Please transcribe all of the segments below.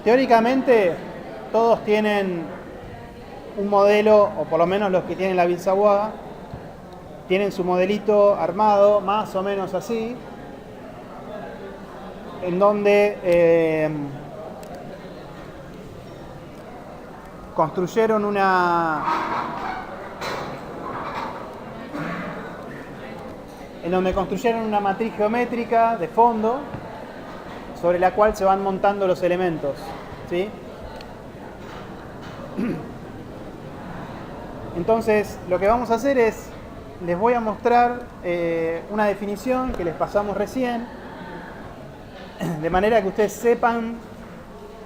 Teóricamente, todos tienen un modelo, o por lo menos los que tienen la Bilsawa, tienen su modelito armado, más o menos así, en donde construyeron una matriz geométrica de fondo sobre la cual se van montando los elementos, ¿sí? Entonces, lo que vamos a hacer es, les voy a mostrar una definición que les pasamos recién, de manera que ustedes sepan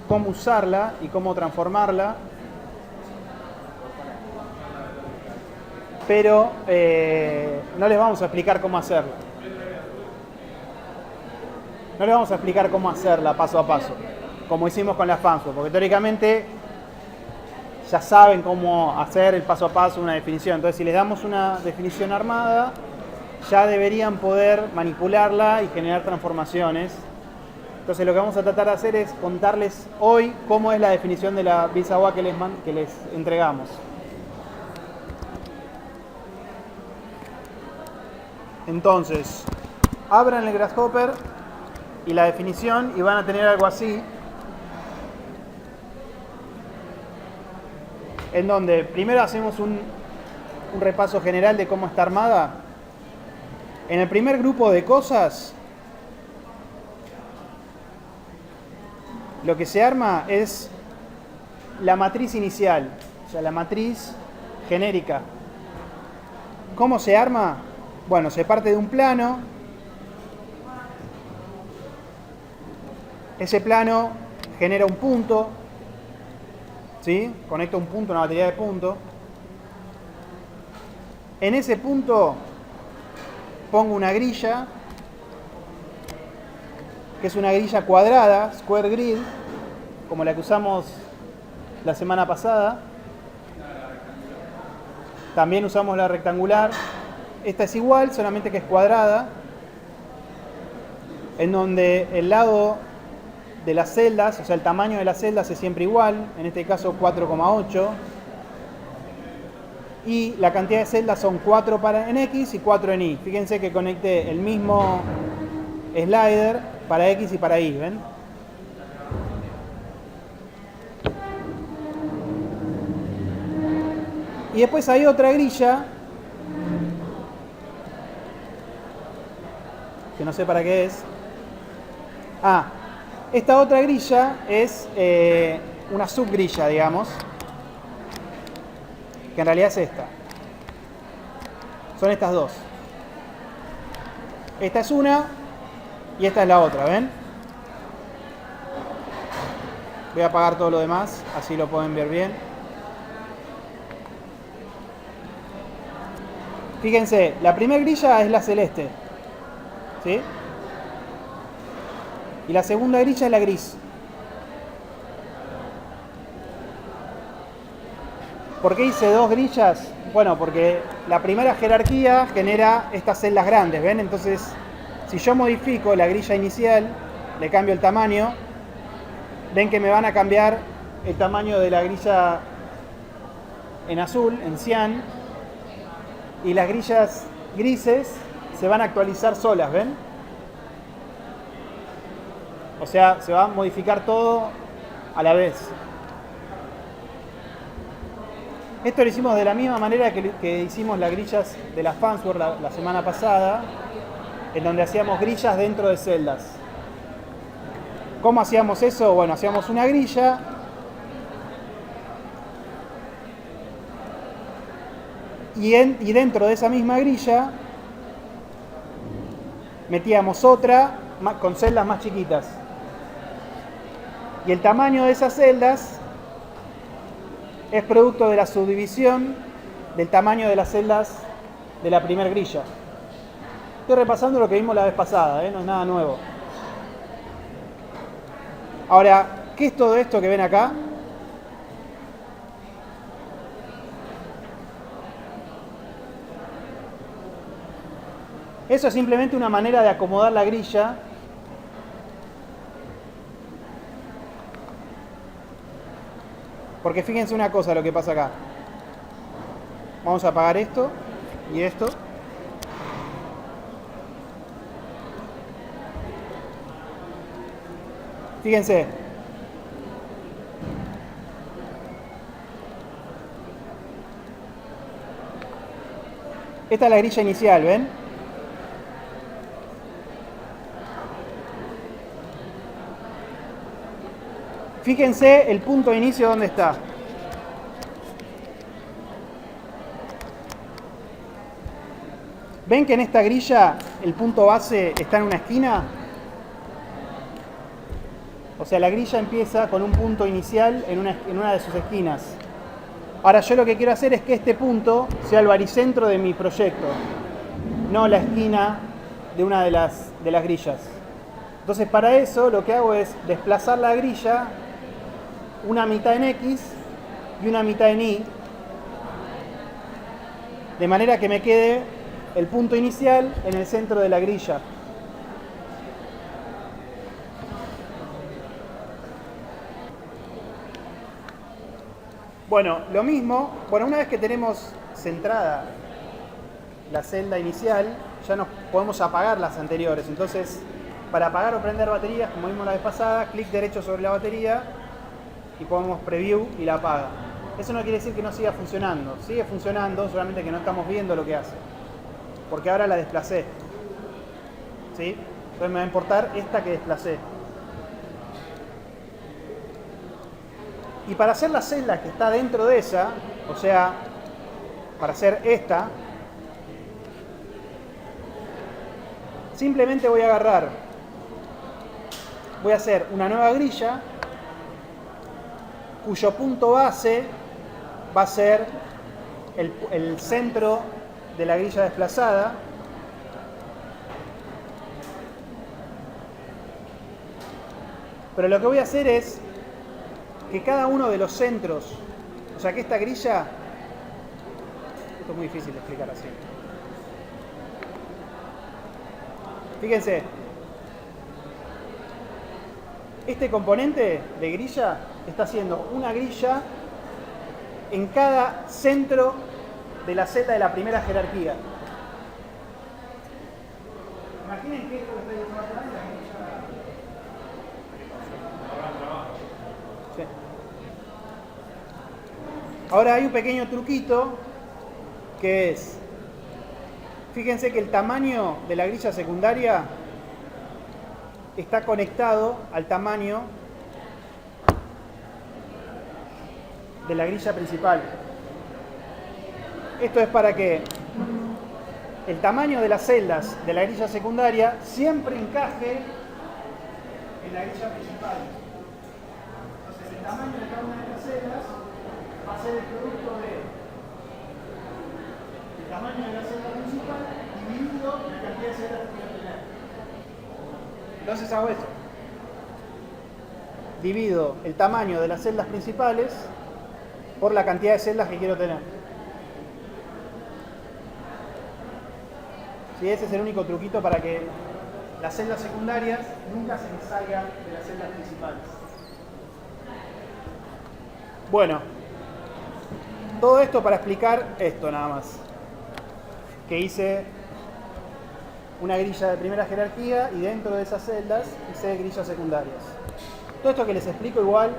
cómo usarla y cómo transformarla, pero no les vamos a explicar cómo hacerlo. No les vamos a explicar cómo hacerla paso a paso, como hicimos con la Fansworth, porque teóricamente ya saben cómo hacer el paso a paso una definición. Entonces, si les damos una definición armada, ya deberían poder manipularla y generar transformaciones. Entonces, lo que vamos a tratar de hacer es contarles hoy cómo es la definición de la Bilsawa que les entregamos. Entonces, abran el Grasshopper y la definición y van a tener algo así, en donde primero hacemos un repaso general de cómo está armada. En el primer grupo de cosas, lo que se arma es la matriz inicial, o sea, la matriz genérica. ¿Cómo se arma? Bueno, se parte de un plano. Ese plano genera un punto, ¿sí? Conecta un punto a una batería de puntos. En ese punto pongo una grilla, que es una grilla cuadrada, square grid, como la que usamos la semana pasada. También usamos la rectangular. Esta es igual, solamente que es cuadrada, en donde el lado de las celdas, o sea, el tamaño de las celdas es siempre igual, en este caso 4,8. Y la cantidad de celdas son 4 en X y 4 en Y. Fíjense que conecté el mismo slider para X y para Y, ¿ven? Y después hay otra grilla, que no sé para qué es. Esta otra grilla es una subgrilla, digamos, que en realidad es esta. Son estas dos. Esta es una y esta es la otra, ¿ven? Voy a apagar todo lo demás, así lo pueden ver bien. Fíjense, la primera grilla es la celeste, ¿sí? Y la segunda grilla es la gris. ¿Por qué hice dos grillas? Bueno, porque la primera jerarquía genera estas celdas grandes, ¿ven? Entonces, si yo modifico la grilla inicial, le cambio el tamaño, ven que me van a cambiar el tamaño de la grilla en azul, en cian, y las grillas grises se van a actualizar solas, ¿ven? O sea, se va a modificar todo a la vez. Esto lo hicimos de la misma manera que hicimos las grillas de las Fansworth la semana pasada, en donde hacíamos grillas dentro de celdas. ¿Cómo hacíamos eso? Bueno, hacíamos una grilla y dentro de esa misma grilla metíamos otra con celdas más chiquitas. Y el tamaño de esas celdas es producto de la subdivisión del tamaño de las celdas de la primera grilla. Estoy repasando lo que vimos la vez pasada, no es nada nuevo. Ahora, ¿qué es todo esto que ven acá? Eso es simplemente una manera de acomodar la grilla Porque fíjense una cosa lo que pasa acá. Vamos a apagar esto y esto. Fíjense. Esta es la grilla inicial, ¿ven? Fíjense el punto de inicio dónde está. ¿Ven que en esta grilla el punto base está en una esquina? O sea, la grilla empieza con un punto inicial en una de sus esquinas. Ahora yo lo que quiero hacer es que este punto sea el baricentro de mi proyecto, no la esquina de una de las grillas. Entonces para eso lo que hago es desplazar la grilla una mitad en X y una mitad en Y, de manera que me quede el punto inicial en el centro de la grilla. Bueno, lo mismo, una vez que tenemos centrada la celda inicial, ya nos podemos apagar las anteriores. Entonces, para apagar o prender baterías, como vimos la vez pasada, clic derecho sobre la batería y ponemos preview y la apaga. Eso no quiere decir que no siga funcionando. Sigue funcionando, solamente que no estamos viendo lo que hace. Porque ahora la desplacé. ¿Sí? Entonces me va a importar esta que desplacé. Y para hacer la celda que está dentro de esa, o sea, para hacer esta, simplemente voy a agarrar, voy a hacer una nueva grilla cuyo punto base va a ser el centro de la grilla desplazada. Pero lo que voy a hacer es que cada uno de los centros, o sea que esta grilla, esto es muy difícil de explicar así. Fíjense, este componente de grilla está haciendo una grilla en cada centro de la celda de la primera jerarquía. Imaginen que esto lo estoy diciendo atrás de la grilla. Sí. Ahora hay un pequeño truquito que es, fíjense que el tamaño de la grilla secundaria está conectado al tamaño de la grilla principal. Esto es para que el tamaño de las celdas de la grilla secundaria siempre encaje en la grilla principal. Entonces el tamaño de cada una de estas celdas va a ser el producto del tamaño de la celda principal dividido la cantidad de celdas que voy a tener. Entonces hago esto. Divido el tamaño de las celdas principales por la cantidad de celdas que quiero tener. ¿Sí? Ese es el único truquito para que las celdas secundarias nunca se me salgan de las celdas principales. Bueno, todo esto para explicar esto nada más. Que hice una grilla de primera jerarquía y dentro de esas celdas hice grillas secundarias. Todo esto que les explico igual,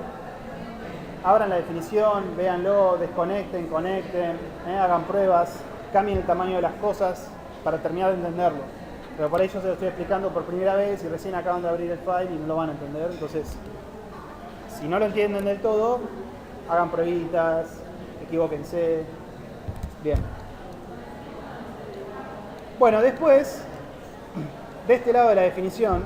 abran la definición, véanlo, desconecten, conecten, hagan pruebas, cambien el tamaño de las cosas para terminar de entenderlo. Pero por ahí yo se lo estoy explicando por primera vez y recién acaban de abrir el file y no lo van a entender. Entonces, si no lo entienden del todo, hagan pruebitas, equivóquense. Bien. Bueno, después, de este lado de la definición,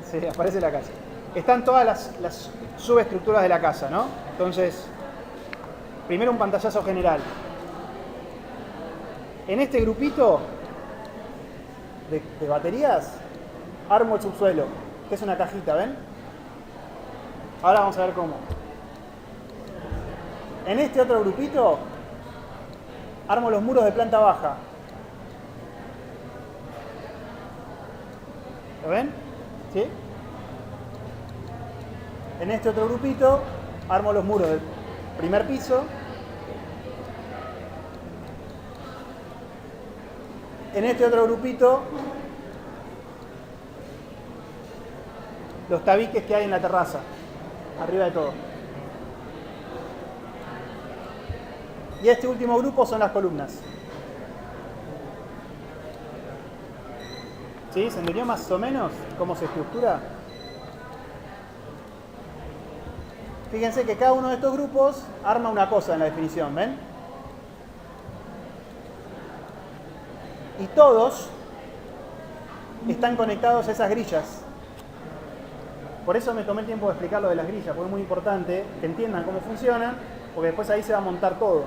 sí, aparece la casa. Están todas las subestructuras de la casa, ¿no? Entonces, primero un pantallazo general. En este grupito de baterías, armo el subsuelo, que es una cajita, ¿ven? Ahora vamos a ver cómo. En este otro grupito, armo los muros de planta baja. ¿Lo ven? ¿Sí? En este otro grupito armo los muros del primer piso. En este otro grupito los tabiques que hay en la terraza, arriba de todo. Y este último grupo son las columnas. ¿Sí? ¿Se entendió más o menos cómo se estructura? Fíjense que cada uno de estos grupos arma una cosa en la definición, ¿ven? Y todos están conectados a esas grillas. Por eso me tomé el tiempo de explicar lo de las grillas, porque es muy importante que entiendan cómo funcionan, porque después ahí se va a montar todo.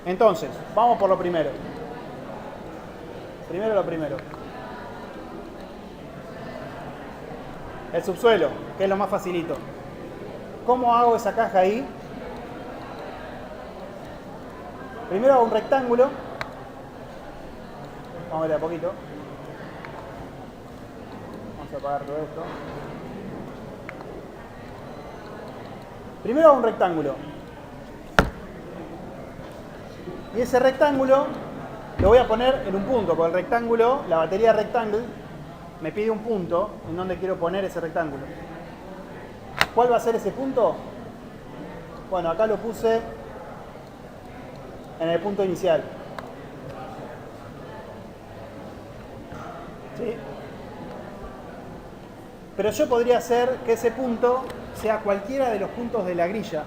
Entonces, vamos por lo primero. Primero lo primero. El subsuelo, que es lo más facilito. ¿Cómo hago esa caja ahí? Primero hago un rectángulo. Vamos a ver a poquito. Vamos a apagar todo esto. Primero hago un rectángulo. Y ese rectángulo lo voy a poner en un punto. Con el rectángulo, la batería rectangle me pide un punto en donde quiero poner ese rectángulo. ¿Cuál va a ser ese punto? Bueno, acá lo puse en el punto inicial. ¿Sí? Pero yo podría hacer que ese punto sea cualquiera de los puntos de la grilla.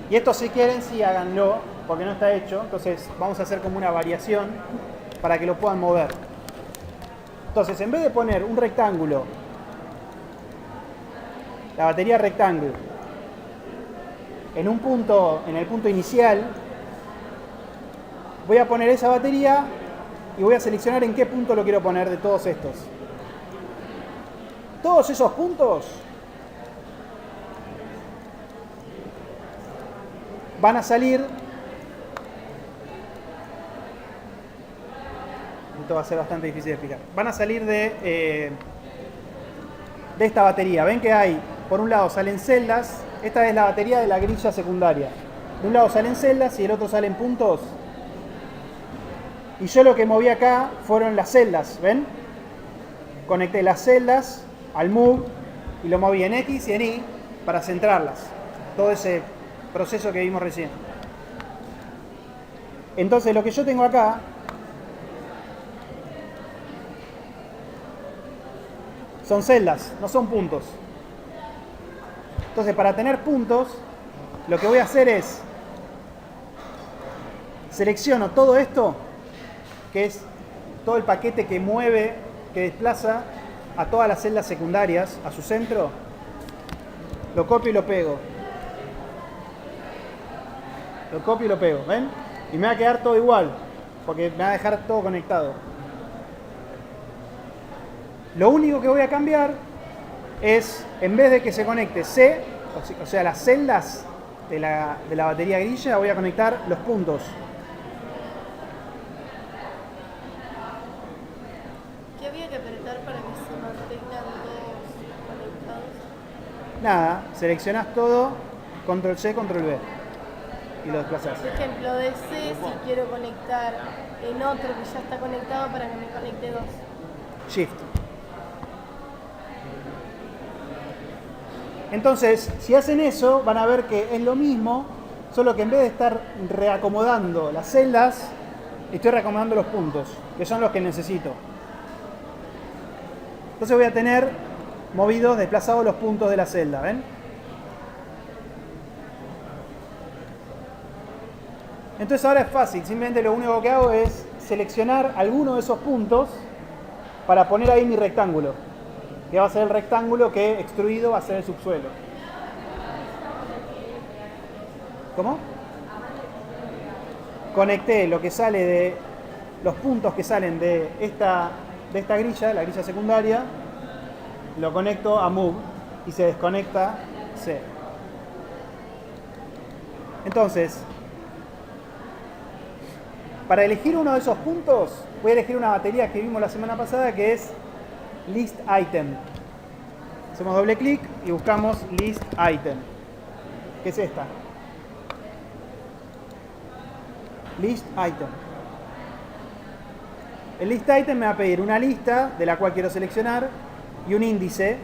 Y esto, si quieren, sí háganlo, porque no está hecho. Entonces vamos a hacer como una variación para que lo puedan mover. Entonces, en vez de poner un rectángulo, la batería rectángulo, en un punto, en el punto inicial, voy a poner esa batería y voy a seleccionar en qué punto lo quiero poner de todos estos. Todos esos puntos van a salir. Esto va a ser bastante difícil de explicar. Van a salir de esta batería. Ven que hay, por un lado salen celdas. Esta es la batería de la grilla secundaria. De un lado salen celdas y del otro salen puntos. Y yo lo que moví acá fueron las celdas, ¿ven? Conecté las celdas al move y lo moví en X y en Y para centrarlas. Todo ese proceso que vimos recién. Entonces lo que yo tengo acá son celdas, no son puntos. Entonces, para tener puntos, lo que voy a hacer es selecciono todo esto, que es todo el paquete que mueve, que desplaza a todas las celdas secundarias a su centro, lo copio y lo pego. Lo copio y lo pego, ¿ven? Y me va a quedar todo igual, porque me va a dejar todo conectado. Lo único que voy a cambiar es, en vez de que se conecte C, o sea, las celdas de la batería grilla, voy a conectar los puntos. ¿Qué había que apretar para que se mantengan todos conectados? Nada, seleccionás todo, control C, control V y lo desplazás. Por ejemplo, de C, si quiero conectar en otro que ya está conectado para que me conecte dos. Shift. Entonces, si hacen eso, van a ver que es lo mismo, solo que en vez de estar reacomodando las celdas, estoy reacomodando los puntos, que son los que necesito. Entonces voy a tener movidos, desplazados los puntos de la celda, ¿ven? Entonces ahora es fácil, simplemente lo único que hago es seleccionar alguno de esos puntos para poner ahí mi rectángulo, que va a ser el rectángulo que extruido va a ser el subsuelo. ¿Cómo? Conecté lo que sale de los puntos que salen de esta grilla, la grilla secundaria, lo conecto a move y se desconecta C. Entonces, Para elegir uno de esos puntos, voy a elegir una batería que vimos la semana pasada que es List Item. Hacemos doble clic y buscamos List Item. ¿Qué es esta? List Item. El List Item me va a pedir una lista de la cual quiero seleccionar y un índice,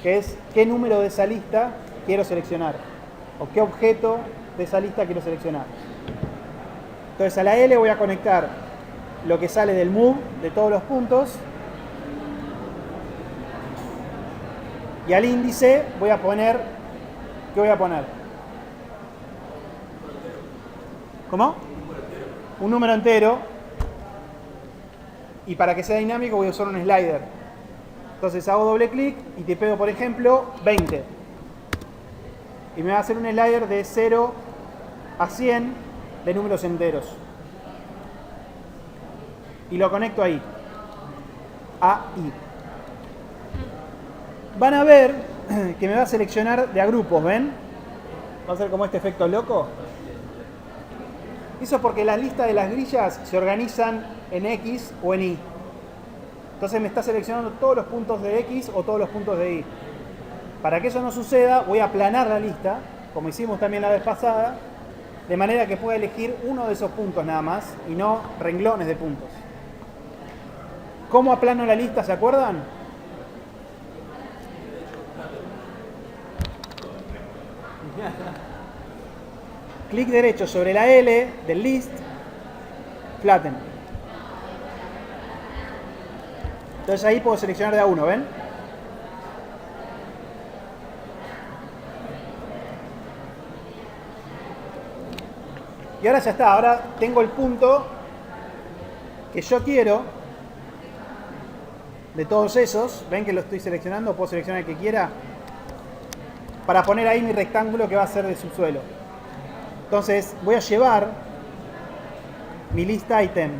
que es qué número de esa lista quiero seleccionar o qué objeto de esa lista quiero seleccionar. Entonces a la L voy a conectar lo que sale del move de todos los puntos y al índice voy a poner, ¿qué voy a poner? ¿Cómo? Un número entero, y para que sea dinámico voy a usar un slider. Entonces hago doble clic y te pego, por ejemplo, 20. Y me va a hacer un slider de 0 a 100 de números enteros. Y lo conecto ahí. Ahí. Van a ver que me va a seleccionar de a grupos, ¿ven? Va a ser como este efecto loco. Eso es porque las listas de las grillas se organizan en X o en Y. Entonces me está seleccionando todos los puntos de X o todos los puntos de Y. Para que eso no suceda, voy a aplanar la lista, como hicimos también la vez pasada, de manera que pueda elegir uno de esos puntos nada más y no renglones de puntos. ¿Cómo aplano la lista? ¿Se acuerdan? Clic derecho sobre la L del list, flatten. Entonces ahí puedo seleccionar de a uno, ¿ven? Y ahora ya está, ahora tengo el punto que yo quiero de todos esos. ¿Ven que lo estoy seleccionando? Puedo seleccionar el que quiera para poner ahí mi rectángulo que va a ser de subsuelo. Entonces voy a llevar mi list item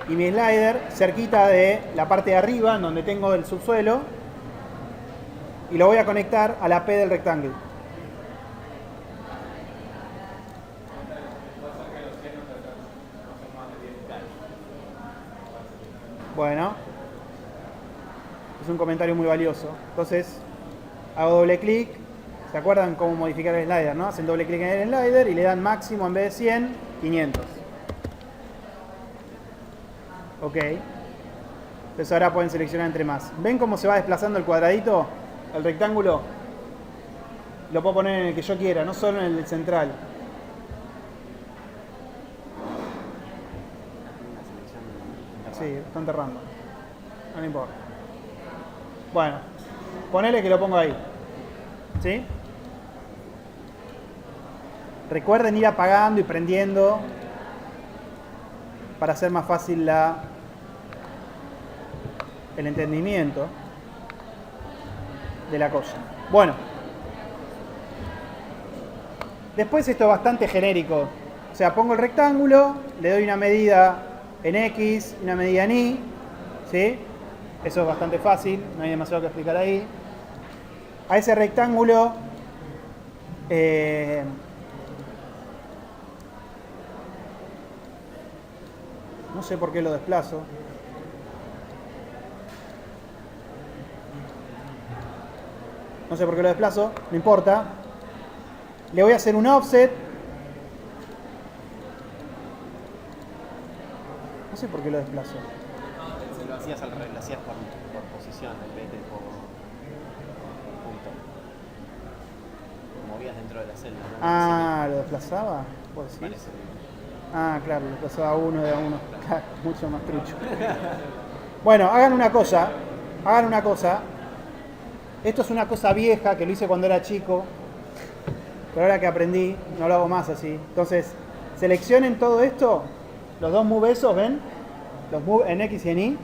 y mi slider cerquita de la parte de arriba, en donde tengo el subsuelo, y lo voy a conectar a la P del rectángulo. Bueno, es un comentario muy valioso. Entonces hago doble clic. ¿Se acuerdan cómo modificar el slider, no? Hacen doble clic en el slider y le dan máximo en vez de 100, 500. Ok. Entonces ahora pueden seleccionar entre más. ¿Ven cómo se va desplazando el cuadradito? El rectángulo. Lo puedo poner en el que yo quiera, no solo en el central. Sí, bastante random. No me importa. Bueno, ponele que lo pongo ahí. ¿Sí? Recuerden ir apagando y prendiendo para hacer más fácil el entendimiento de la cosa. Bueno, después esto es bastante genérico. O sea, pongo el rectángulo, le doy una medida en X, una medida en Y. ¿Sí? Eso es bastante fácil, no hay demasiado que explicar ahí. A ese rectángulo no sé por qué lo desplazo. No sé por qué lo desplazo, no importa. Le voy a hacer un offset. No sé por qué lo desplazo. Se lo hacías al revés, lo hacías por posición en vez de por punto. Lo movías dentro de la celda, ¿no? Ah, ¿lo desplazaba? ¿Puedo decir? Parece. Ah, claro, lo desplazaba uno de a uno. Claro, mucho más trucho. Bueno, hagan una cosa. Esto es una cosa vieja que lo hice cuando era chico, pero ahora que aprendí no lo hago más así. Entonces, seleccionen todo esto, los dos move esos, ¿ven? Los move en X y en Y,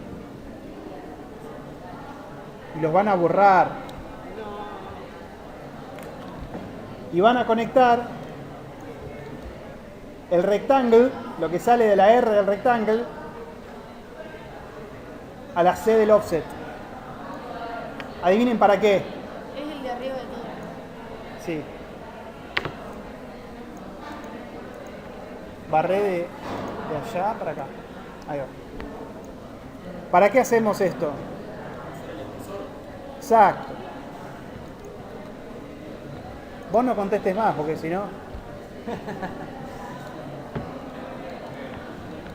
y los van a borrar. Y van a conectar el rectángulo, lo que sale de la R del rectángulo, a la C del offset. Adivinen para qué. Es el de arriba de todo. Sí. Barré de De allá para acá. Ahí va. ¿Para qué hacemos esto? Exacto. Vos no contestes más, porque si no...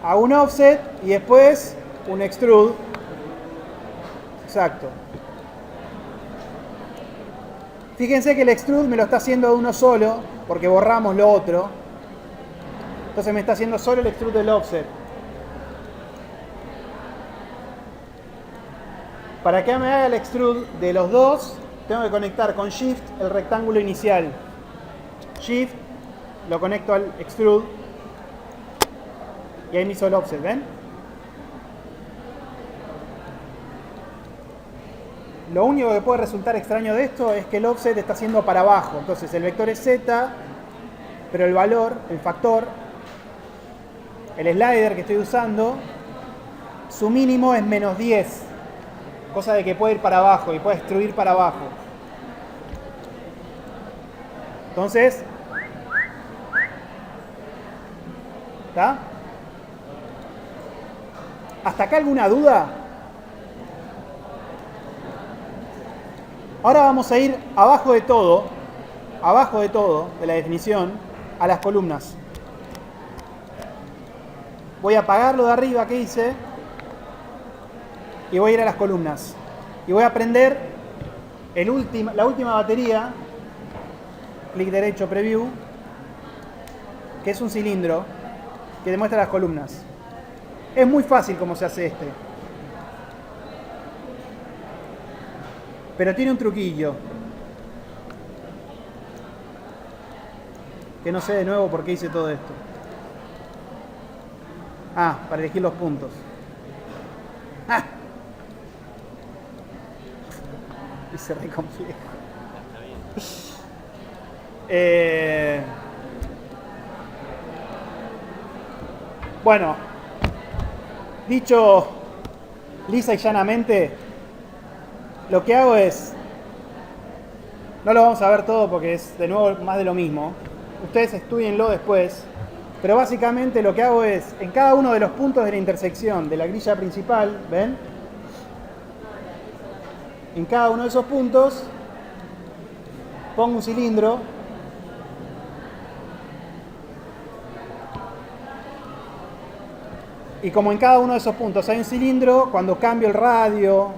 A un offset y después un extrude. Exacto. Fíjense que el extrude me lo está haciendo de uno solo, porque borramos lo otro. Entonces me está haciendo solo el extrude del offset. Para que me haga el extrude de los dos, tengo que conectar con Shift el rectángulo inicial. Shift, lo conecto al extrude y ahí me hizo el offset, ¿ven? Lo único que puede resultar extraño de esto es que el offset está haciendo para abajo. Entonces el vector es Z, pero el valor, el factor, el slider que estoy usando, su mínimo es menos 10. Cosa de que puede ir para abajo y puede extruir para abajo. Entonces, ¿está? ¿Hasta acá alguna duda? Ahora vamos a ir abajo de todo de la definición, a las columnas. Voy a apagar lo de arriba que hice y voy a ir a las columnas. Y voy a prender la última batería, clic derecho, preview, que es un cilindro que demuestra las columnas. Es muy fácil cómo se hace este. Pero tiene un truquillo. Que no sé de nuevo por qué hice todo esto. Ah, para elegir los puntos. ¡Ah! Y se re complejo. Bueno, dicho lisa y llanamente, lo que hago es, no lo vamos a ver todo porque es de nuevo más de lo mismo, ustedes estudienlo después, pero básicamente lo que hago es, en cada uno de los puntos de la intersección de la grilla principal, ¿ven? En cada uno de esos puntos pongo un cilindro y como en cada uno de esos puntos hay un cilindro, cuando cambio el radio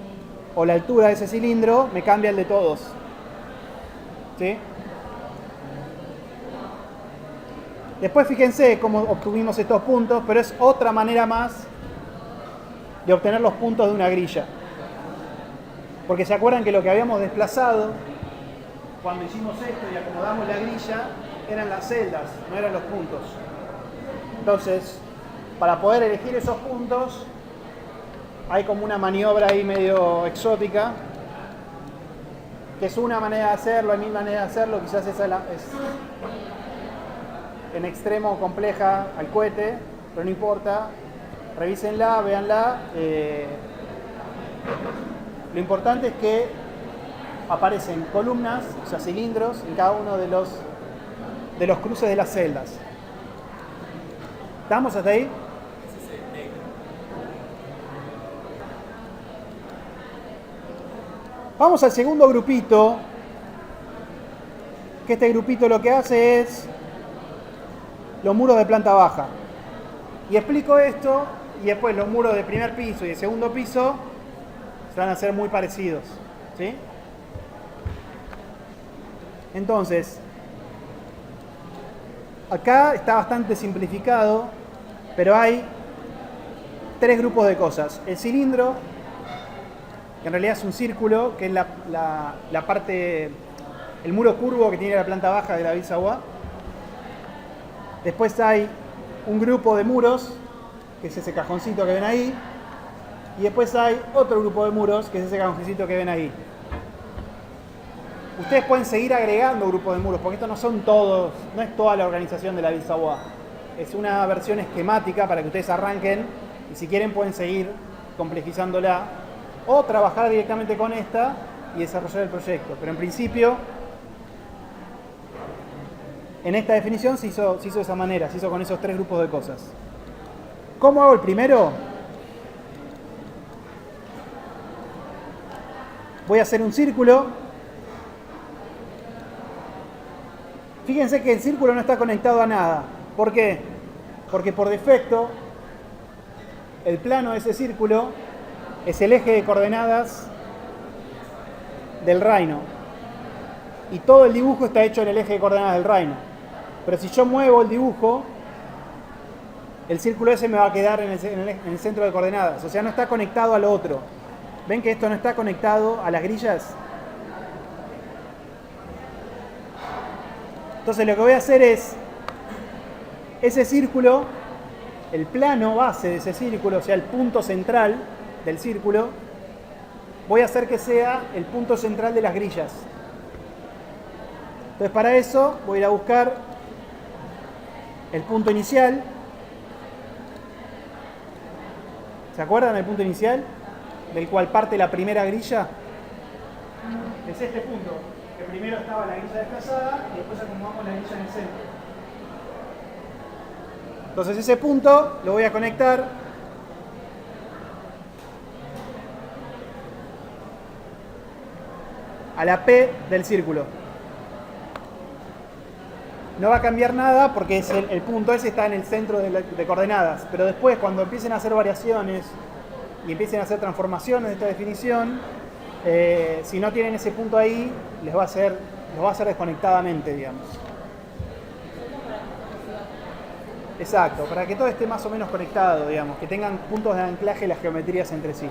o la altura de ese cilindro, me cambia el de todos. ¿Sí? Después fíjense cómo obtuvimos estos puntos, pero es otra manera más de obtener los puntos de una grilla. Porque se acuerdan que lo que habíamos desplazado cuando hicimos esto y acomodamos la grilla eran las celdas, no eran los puntos. Entonces, para poder elegir esos puntos, hay como una maniobra ahí medio exótica, que es una manera de hacerlo, hay mil maneras de hacerlo, quizás esa es en extremo compleja al cohete, pero no importa, revísenla, véanla. Lo importante es que aparecen columnas, o sea cilindros, en cada uno de los cruces de las celdas. ¿Estamos hasta ahí? Vamos al segundo grupito, que este grupito lo que hace es los muros de planta baja. Y explico esto, y después los muros de primer piso y de segundo piso van a ser muy parecidos, ¿sí? Entonces, acá está bastante simplificado, pero hay tres grupos de cosas. El cilindro, que en realidad es un círculo, que es la parte, el muro curvo que tiene la planta baja de la Bisawa. Después hay un grupo de muros, que es ese cajoncito que ven ahí. Y después hay otro grupo de muros, que es ese cajoncito que ven ahí. Ustedes pueden seguir agregando grupos de muros, porque estos no son todos, no es toda la organización de la Bisawa. Es una versión esquemática para que ustedes arranquen y si quieren pueden seguir complejizándola o trabajar directamente con esta y desarrollar el proyecto. Pero en principio, en esta definición se hizo de esa manera, se hizo con esos tres grupos de cosas. ¿Cómo hago el primero? Voy a hacer un círculo. Fíjense que el círculo no está conectado a nada. ¿Por qué? Porque por defecto el plano de ese círculo es el eje de coordenadas del reino. Y todo el dibujo está hecho en el eje de coordenadas del reino. Pero si yo muevo el dibujo, el círculo ese me va a quedar en el centro de coordenadas. O sea, no está conectado al otro. ¿Ven que esto no está conectado a las grillas? Entonces lo que voy a hacer es, ese círculo, el plano base de ese círculo, o sea, el punto central del círculo, voy a hacer que sea el punto central de las grillas. Entonces para eso voy a ir a buscar el punto inicial. ¿Se acuerdan del punto inicial? Del cual parte la primera grilla. Es este punto, que primero estaba la grilla desplazada y después acomodamos la grilla en el centro. Entonces ese punto lo voy a conectar a la P del círculo. No va a cambiar nada porque es el punto ese está en el centro de coordenadas. Pero después, cuando empiecen a hacer variaciones y empiecen a hacer transformaciones de esta definición, si no tienen ese punto ahí, los va a hacer desconectadamente, digamos. Exacto, para que todo esté más o menos conectado, digamos, que tengan puntos de anclaje las geometrías entre sí.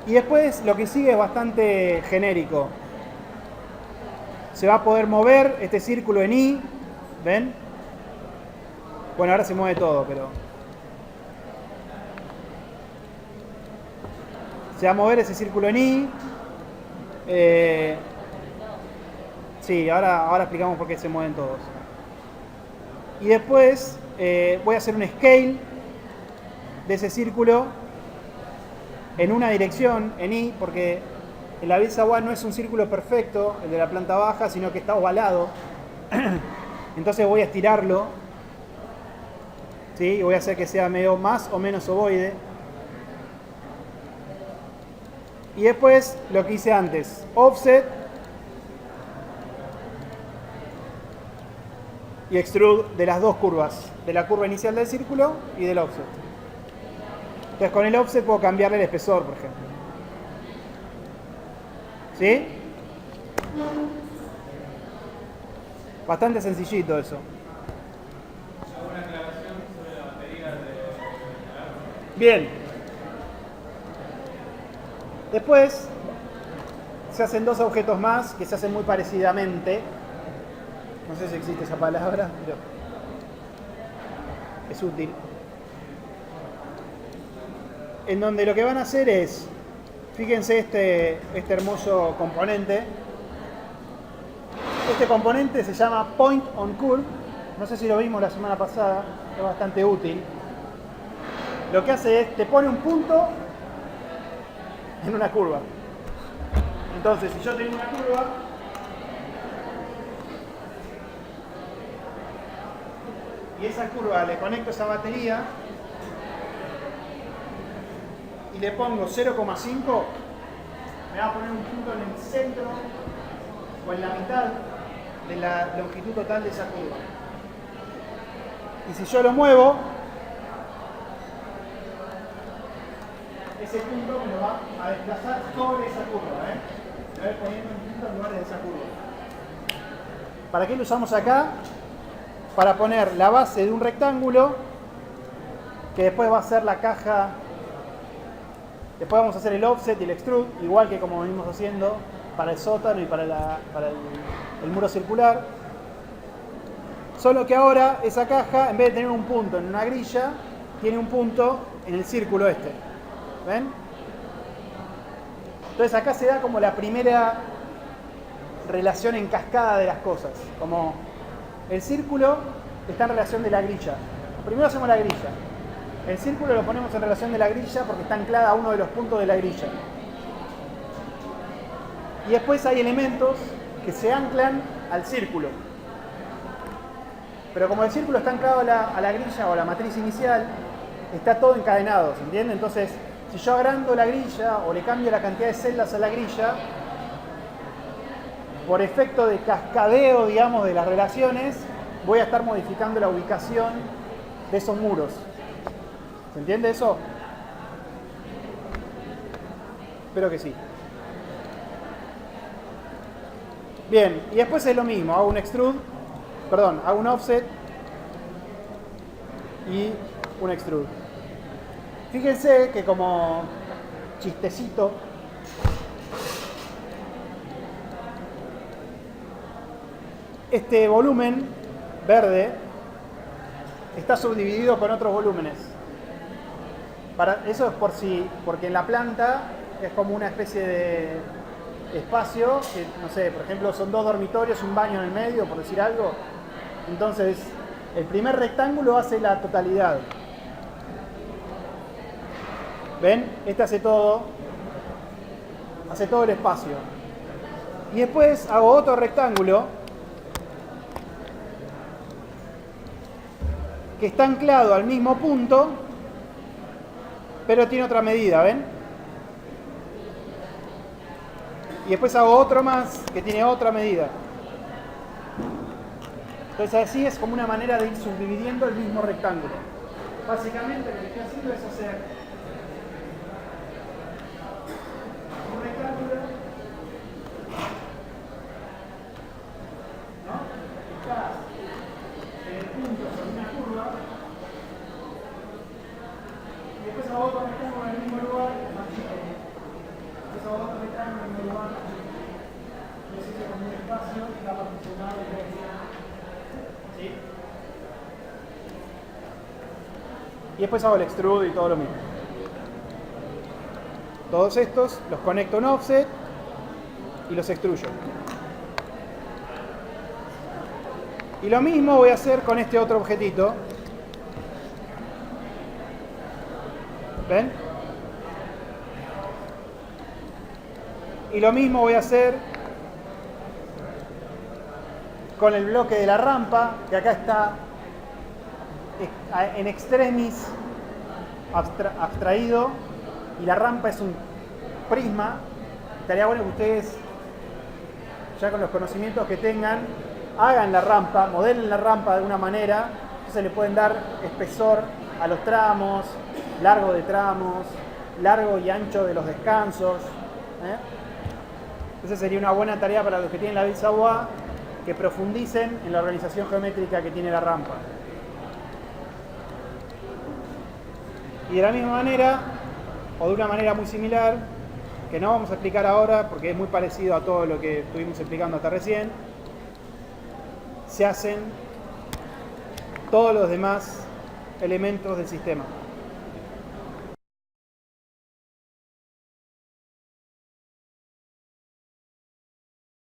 Y después lo que sigue es bastante genérico. Se va a poder mover este círculo en I, ¿ven? Bueno, ahora se mueve todo, pero... Se va a mover ese círculo en I. Sí, ahora explicamos por qué se mueven todos. Y después voy a hacer un scale de ese círculo en una dirección, en I, porque el Abel-Sawat no es un círculo perfecto, el de la planta baja, sino que está ovalado. Entonces voy a estirarlo, ¿sí? Y voy a hacer que sea medio más o menos ovoide. Y después lo que hice antes, offset y extrude de las dos curvas, de la curva inicial del círculo y del offset. Entonces con el offset puedo cambiarle el espesor, por ejemplo. ¿Sí? Bastante sencillito eso. ¿Alguna aclaración sobre la batería de... Bien. Después se hacen dos objetos más que se hacen muy parecidamente. No sé si existe esa palabra, pero es útil. En donde lo que van a hacer es, fíjense este hermoso componente. Este componente se llama Point on Curve. No sé si lo vimos la semana pasada, es bastante útil. Lo que hace es, te pone un punto en una curva. Entonces, si yo tengo una curva, y esa curva le conecto esa batería y le pongo 0,5, me va a poner un punto en el centro o en la mitad de la longitud total de esa curva. Y si yo lo muevo, ese punto me lo va a desplazar sobre esa curva, Me voy poniendo un punto en lugar de esa curva. ¿Para qué lo usamos acá? Para poner la base de un rectángulo que después va a ser la caja. Después vamos a hacer el offset y el extrude, igual que como venimos haciendo para el sótano y para el muro circular. Solo que ahora esa caja, en vez de tener un punto en una grilla, tiene un punto en el círculo este. ¿Ven? Entonces acá se da como la primera relación en cascada de las cosas. Como el círculo está en relación de la grilla. Primero hacemos la grilla. El círculo lo ponemos en relación de la grilla porque está anclada a uno de los puntos de la grilla. Y después hay elementos que se anclan al círculo. Pero como el círculo está anclado a la grilla o a la matriz inicial, está todo encadenado, ¿se entiende? Entonces, si yo agrando la grilla o le cambio la cantidad de celdas a la grilla, por efecto de cascadeo, digamos, de las relaciones, voy a estar modificando la ubicación de esos muros. ¿Se entiende eso? Espero que sí. Bien, y después es lo mismo, hago un extrude, perdón, hago un offset y un extrude. Fíjense que como chistecito, este volumen verde está subdividido con otros volúmenes. Eso es porque en la planta es como una especie de espacio, que no sé, por ejemplo son 2 dormitorios y un baño en el medio, por decir algo. Entonces, el primer rectángulo hace la totalidad. ¿Ven? Este hace todo el espacio. Y después hago otro rectángulo que está anclado al mismo punto, pero tiene otra medida, ¿ven? Y después hago otro más que tiene otra medida. Entonces así es como una manera de ir subdividiendo el mismo rectángulo. Básicamente lo que estoy haciendo es hacer un rectángulo, ¿no? Está en el punto sobre una curva, y después hago otro rectángulo en el mismo lugar, más chico. Después hago otro rectángulo en el mismo lugar, y eso es como un espacio que está particionado y ¿sí? Y después hago el extrude y todo lo mismo. Todos estos los conecto en offset y los extruyo. Y lo mismo voy a hacer con este otro objetito. ¿Ven? Y lo mismo voy a hacer con el bloque de la rampa, que acá está en extremis abstraído, y la rampa es un prisma. Estaría bueno que ustedes, ya con los conocimientos que tengan, hagan la rampa, modelen la rampa de alguna manera. Entonces le pueden dar espesor a los tramos, largo de tramos, largo y ancho de los descansos. Esa sería una buena tarea para los que tienen la Ville-Savoie, que profundicen en la organización geométrica que tiene la rampa. Y de la misma manera, o de una manera muy similar, que no vamos a explicar ahora porque es muy parecido a todo lo que estuvimos explicando hasta recién, se hacen todos los demás elementos del sistema.